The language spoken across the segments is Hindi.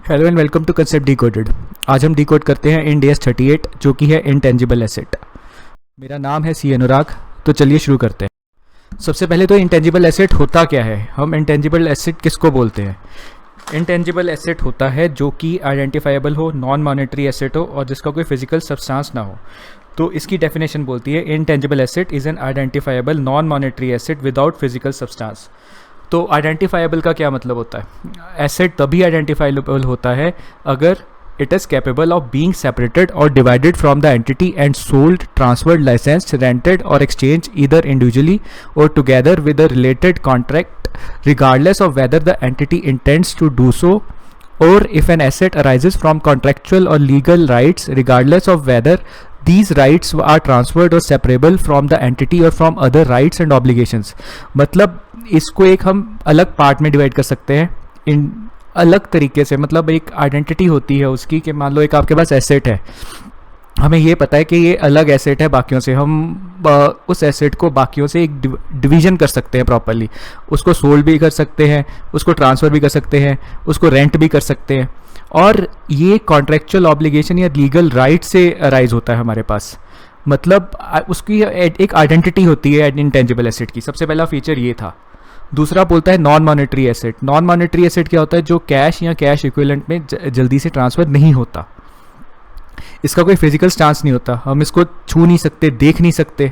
Hello and welcome to concept decoded. आज हम डिकोड करते हैं इंड AS 38 जो कि है इंटेंजिबल एसेट। मेरा नाम है सी अनुराग। तो चलिए शुरू करते हैं। सबसे पहले तो इंटेंजिबल एसेट होता क्या है, हम इंटेंजिबल एसेट किसको बोलते हैं। इंटेंजिबल एसेट होता है जो कि आइडेंटिफाइबल हो, नॉन मॉनेटरी एसेट हो और जिसका कोई फिजिकल सब्सटेंस ना हो। तो इसकी डेफिनेशन बोलती है intangible asset is an identifiable non monetary asset without physical substance. तो आइडेंटिफाइबल का क्या मतलब होता है, एसेट तभी आइडेंटिफाइबल होता है अगर it is capable of being separated और divided from the entity and sold, transferred, licensed, rented और एक्सचेंज ईदर इंडिविजुअली और together with a related contract regardless of whether the entity intends to do so, or if an asset arises from contractual or legal rights regardless of whether these rights are transferred or separable from the entity or from other rights and obligations। मतलब इसको एक हम अलग पार्ट में डिवाइड कर सकते हैं इन अलग तरीके से। मतलब एक आइडेंटिटी होती है उसकी कि मान लो एक आपके पास एसेट है, हमें ये पता है कि ये अलग एसेट है बाकियों से, हम उस एसेट को बाकियों से एक डिवीजन कर सकते हैं प्रॉपरली। उसको सोल्ड भी कर सकते हैं, उसको ट्रांसफ़र भी कर सकते हैं, उसको रेंट भी कर सकते हैं। और ये कॉन्ट्रेक्चुअल ऑब्लिगेशन या लीगल राइट से अराइज होता है हमारे पास। मतलब उसकी एक आइडेंटिटी होती है इंटेंजिबल एसेट की। सबसे पहला फीचर ये था। दूसरा बोलता है non monetary asset. Non monetary asset क्या होता है, जो कैश या कैश इक्विवेलेंट में जल्दी से ट्रांसफ़र नहीं होता, इसका कोई फिजिकल स्टांस नहीं होता, हम इसको छू नहीं सकते, देख नहीं सकते।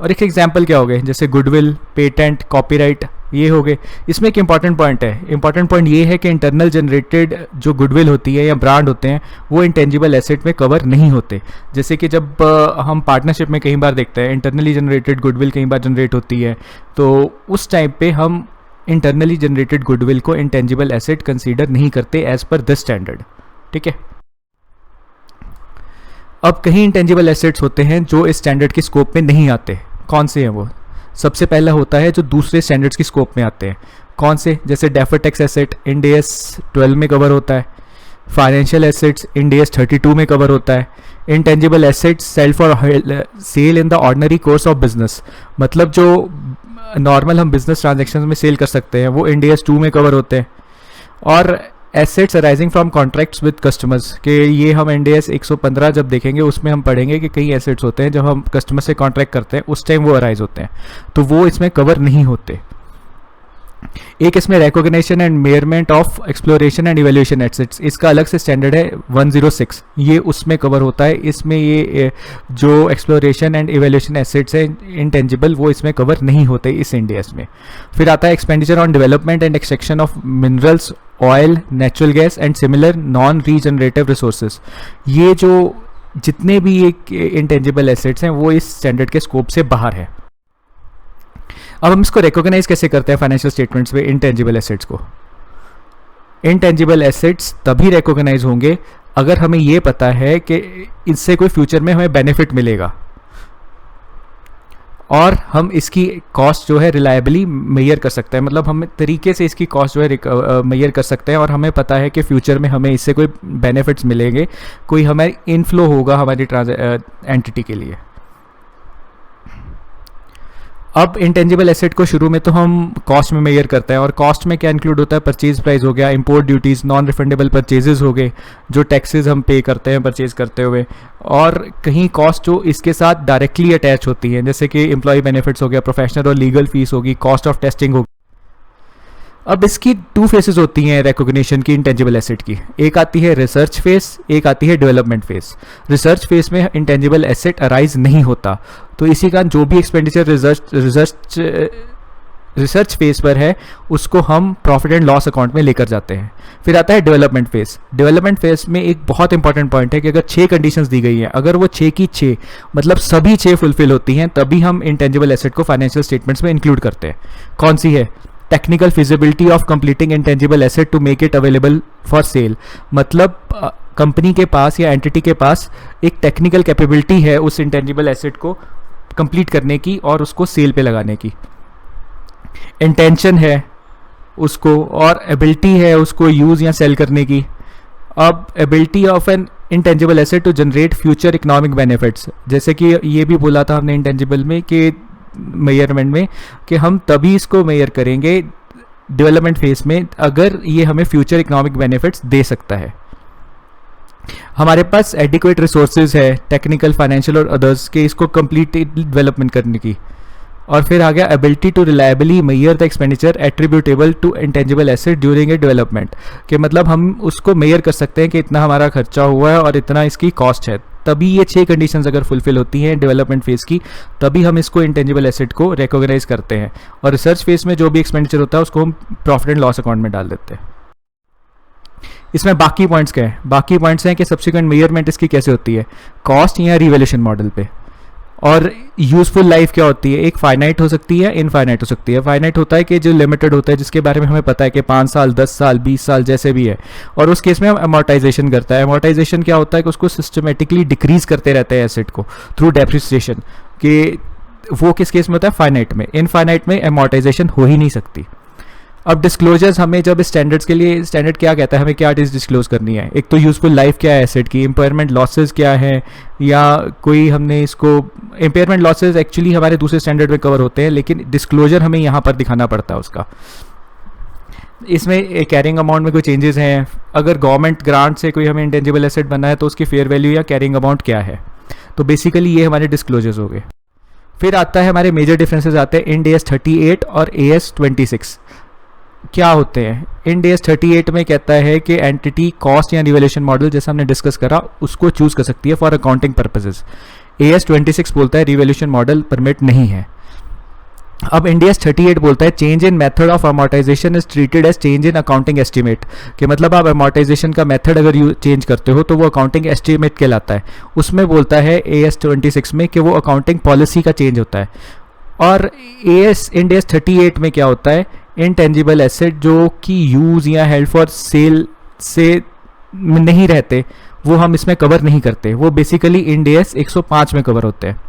और एक एग्जांपल क्या हो गए, जैसे गुडविल, पेटेंट, कॉपीराइट, ये हो गए। इसमें एक इंपॉर्टेंट पॉइंट है। इंपॉर्टेंट पॉइंट ये है कि इंटरनल जनरेटेड जो गुडविल होती है या ब्रांड होते हैं वो इंटेंजिबल एसेट में कवर नहीं होते। जैसे कि जब हम पार्टनरशिप में कई बार देखते हैं इंटरनली जनरेटेड गुडविल कई बार जनरेट होती है, तो उस टाइम पे हम इंटरनली जनरेटेड गुडविल को इंटेंजिबल एसेट कंसीडर नहीं करते एज पर दिस स्टैंडर्ड। ठीक है। अब कहीं इंटेंजिबल एसेट्स होते हैं जो इस स्टैंडर्ड के स्कोप में नहीं आते। कौन से हैं वो? सबसे पहला होता है जो दूसरे स्टैंडर्ड्स के स्कोप में आते हैं। कौन से? जैसे deferred tax asset Ind AS 12 में कवर होता है। फाइनेंशियल एसेट्स इंड AS 32 में कवर होता है। Intangible assets sale for sale in the ordinary course of business, मतलब जो नॉर्मल हम बिजनेस ट्रांजेक्शन में सेल कर सकते हैं वो इंड AS 2 में कवर होते हैं। और assets arising from contracts with customers के ये हम इंड AS 115 जब देखेंगे उसमें हम पढ़ेंगे कि कई एसेट्स होते हैं जब हम कस्टमर से कॉन्ट्रैक्ट करते हैं उस टाइम वो अराइज होते हैं, तो वो इसमें कवर नहीं होते। एक इसमें recognition and measurement of exploration and evaluation assets, इसका अलग से स्टैंडर्ड है 106, ये उसमें कवर होता है। इसमें ये जो एक्सप्लोरेशन एंड इवैल्यूएशन एसेट्स है इंटेंजिबल वो इसमें कवर नहीं होते इस इंड AS में। फिर आता है expenditure on development and extraction of minerals, oil, natural gas and similar non regenerative resources. ये जो जितने भी एक इंटेंजिबल एसेट्स हैं वो इस स्टैंडर्ड के स्कोप से बाहर है। अब हम इसको रिकॉग्नाइज कैसे करते हैं फाइनेंशियल स्टेटमेंट्स में इंटेंजिबल एसेट्स को? इंटेंजिबल एसेट्स तभी रिकॉग्नाइज होंगे अगर हमें ये पता है कि इससे कोई फ्यूचर में हमें बेनिफिट मिलेगा और हम इसकी कॉस्ट जो है रिलायबली मेजर कर सकते हैं। मतलब हम तरीके से इसकी कॉस्ट जो है मेजर कर सकते हैं और हमें पता है कि फ्यूचर में हमें इससे कोई बेनिफिट्स मिलेंगे, कोई हमें इनफ्लो होगा हमारी एंटिटी के लिए। अब इंटेंजिबल एसेट को शुरू में तो हम कॉस्ट में मेजर करते हैं और कॉस्ट में क्या इंक्लूड होता है, परचेज प्राइस हो गया, import duties, non refundable purchases हो गए, जो टैक्सेस हम पे करते हैं परचेज करते हुए, और कहीं कॉस्ट जो इसके साथ डायरेक्टली अटैच होती हैं जैसे कि एम्प्लॉय बेनिफिट्स हो गया, प्रोफेशनल और लीगल फीस होगी, कॉस्ट ऑफ टेस्टिंग होगी। अब इसकी 2 फेसेस होती हैं रिकॉग्निशन की इंटेंजिबल एसेट की। एक आती है रिसर्च फेस, एक आती है डेवलपमेंट फेस। रिसर्च फेस में इंटेंजिबल एसेट अराइज नहीं होता, तो इसी कारण जो भी एक्सपेंडिचर रिसर्च फेस पर है उसको हम प्रॉफिट एंड लॉस अकाउंट में लेकर जाते हैं। फिर आता है डेवलपमेंट फेस। डेवलपमेंट फेस में एक बहुत इंपॉर्टेंट पॉइंट है कि अगर 6 कंडीशंस दी गई हैं, अगर वो 6 की 6 मतलब सभी 6 फुलफिल होती हैं, तभी हम इंटेंजिबल एसेट को फाइनेंशियल स्टेटमेंट्स में इंक्लूड करते हैं। कौन सी है? Technical feasibility of completing intangible asset to make it available for sale, मतलब कंपनी के पास या एंटिटी के पास एक टेक्निकल कैपेबिलिटी है उस इंटेंजिबल एसेट को कंप्लीट करने की और उसको सेल पे लगाने की। इंटेंशन है उसको और एबिलिटी है उसको यूज़ या सेल करने की। अब ability of an intangible asset to generate future economic benefits, जैसे कि ये भी बोला था हमने इंटेंजिबल में कि मेजरमेंट में कि हम तभी इसको मेजर करेंगे डेवलपमेंट फेज में अगर ये हमें फ्यूचर इकोनॉमिक बेनिफिट्स दे सकता है। हमारे पास एडिक्वेट रिसोर्सेज है, टेक्निकल, फाइनेंशियल और अदर्स के, इसको कंप्लीट डेवलपमेंट करने की। और फिर आ गया ability to reliably measure the expenditure attributable to intangible asset during a development, कि मतलब हम उसको मेयर कर सकते हैं कि इतना हमारा खर्चा हुआ है और इतना इसकी कॉस्ट है। तभी ये 6 कंडीशंस अगर फुलफिल होती हैं डेवलपमेंट फेज की, तभी हम इसको इंटेंजिबल एसेट को रिकॉग्नाइज करते हैं। और रिसर्च फेज में जो भी एक्सपेंडिचर होता है उसको हम प्रॉफिट एंड लॉस अकाउंट में डाल देते हैं। इसमें बाकी पॉइंट्स क्या है? बाकी पॉइंट्स हैं कि सब्सिक्वेंट मेजरमेंट इसकी कैसे होती है, कॉस्ट या रिवैल्यूएशन मॉडल पे। और यूजफुल लाइफ क्या होती है, एक फाइनाइट हो सकती है, इनफाइनाइट हो सकती है। फाइनाइट होता है कि जो लिमिटेड होता है, जिसके बारे में हमें पता है कि 5 साल, 10 साल, 20 साल जैसे भी है। और उस केस में हम अमोर्टाइजेशन करता है। अमोर्टाइजेशन क्या होता है कि उसको सिस्टमेटिकली डिक्रीज करते रहते हैं एसेट को थ्रू डेप्रिसिएशन, कि वो किस केस में होता है, फाइनाइट में। इनफाइनाइट में अमोर्टाइजेशन हो ही नहीं सकती। अब डिस्क्लोजर्स, हमें जब स्टैंडर्ड्स के लिए, स्टैंडर्ड क्या कहता है, हमें क्या डिस्क्लोज करनी है। एक तो यूजफुल लाइफ क्या है एसेट की, इम्पेयरमेंट लॉसेज क्या है, या कोई हमने इसको, इम्पेयरमेंट लॉसेज एक्चुअली हमारे दूसरे स्टैंडर्ड में कवर होते हैं, लेकिन डिस्क्लोजर हमें यहाँ पर दिखाना पड़ता है उसका। इसमें कैरिंग अमाउंट में कोई चेंजेस हैं, अगर गवर्नमेंट ग्रांट से कोई हमें इंटेंजिबल एसेट बनना है तो उसकी फेयर वैल्यू या कैरिंग अमाउंट क्या है। तो बेसिकली ये हमारे डिस्क्लोजर्स हो गए। फिर आता है हमारे मेजर डिफरेंसेस आते हैं इंड AS 38 और AS 26 क्या होते हैं। इंड AS 38 में कहता है कि एंटिटी कॉस्ट या रिवैल्यूएशन मॉडल, जैसा हमने डिस्कस करा, उसको चूज कर सकती है फॉर अकाउंटिंग पर्पसेस। AS 26 बोलता है रिवैल्यूएशन मॉडल परमिट नहीं है। अब इंड AS 38 बोलता है change in method of amortisation is treated as change in accounting estimate, कि मतलब आप अमोर्टाइजेशन का मेथड अगर चेंज करते हो तो वो अकाउंटिंग एस्टीमेट कहलाता है। उसमें बोलता है AS 26 में कि वो अकाउंटिंग पॉलिसी का चेंज होता है। और इंड AS 38 में क्या होता है, इनटेंजिबल एसेट जो कि यूज़ या हेल्ड फॉर सेल से नहीं रहते, वो हम इसमें कवर नहीं करते। वो बेसिकली इंड AS 105 में कवर होते हैं।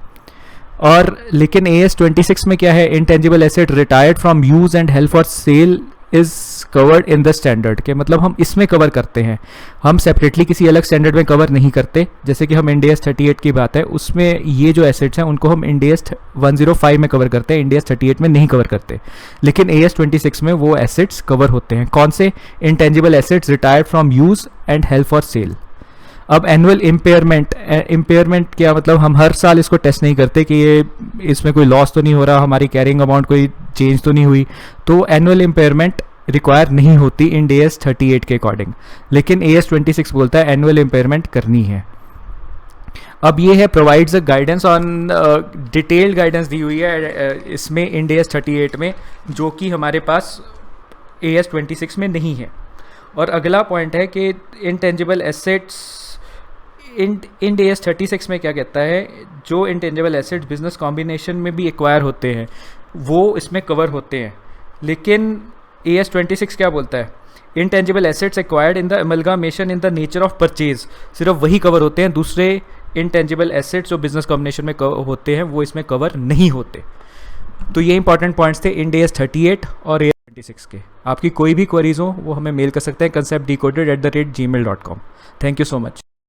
और लेकिन AS 26 में क्या है, intangible asset retired from use and held for sale is covered in the standard, के मतलब हम इसमें कवर करते हैं, हम सेपरेटली किसी अलग स्टैंडर्ड में कवर नहीं करते। जैसे कि हम इंड AS 38 की बात है, उसमें ये जो एसेट्स हैं उनको हम इंड AS 105 में कवर करते हैं, इंड AS 38 में नहीं कवर करते। लेकिन AS 26 में वो एसेट्स कवर होते हैं। कौन से? Intangible assets retired from use and held for sale. अब एनुअल इम्पेयरमेंट, इम्पेयरमेंट क्या मतलब, हम हर साल इसको टेस्ट नहीं करते कि ये इसमें कोई लॉस तो नहीं हो रहा, हमारी कैरिंग अमाउंट कोई चेंज तो नहीं हुई, तो एनुअल इम्पेयरमेंट रिक्वायर नहीं होती इंड AS 38 के अकॉर्डिंग। लेकिन AS 26 बोलता है एनुअल इम्पेयरमेंट करनी है। अब ये है provides a guidance on, detailed guidance दी हुई है इसमें इंड AS 38 में, जो कि हमारे पास AS 26 में नहीं है। और अगला पॉइंट है कि इंटेंजिबल एसेट्स, इंड AS 36 में क्या कहता है, जो इंटेंजिबल एसेट्स बिजनेस कॉम्बिनेशन में भी एक्वायर होते हैं वो इसमें कवर होते हैं। लेकिन AS 26 क्या बोलता है, intangible assets acquired in the amalgamation in the nature of purchase, सिर्फ वही कवर होते हैं, दूसरे इंटेंजिबल एसेट्स जो बिजनेस कॉम्बिनेशन में होते हैं वो इसमें कवर नहीं होते। तो ये इंपॉर्टेंट पॉइंट्स थे इंड AS 38 और AS 26 के। आपकी कोई भी क्वेरीज हो वो हमें मेल कर सकते हैं conceptdecoded@gmail.com। Thank you so much.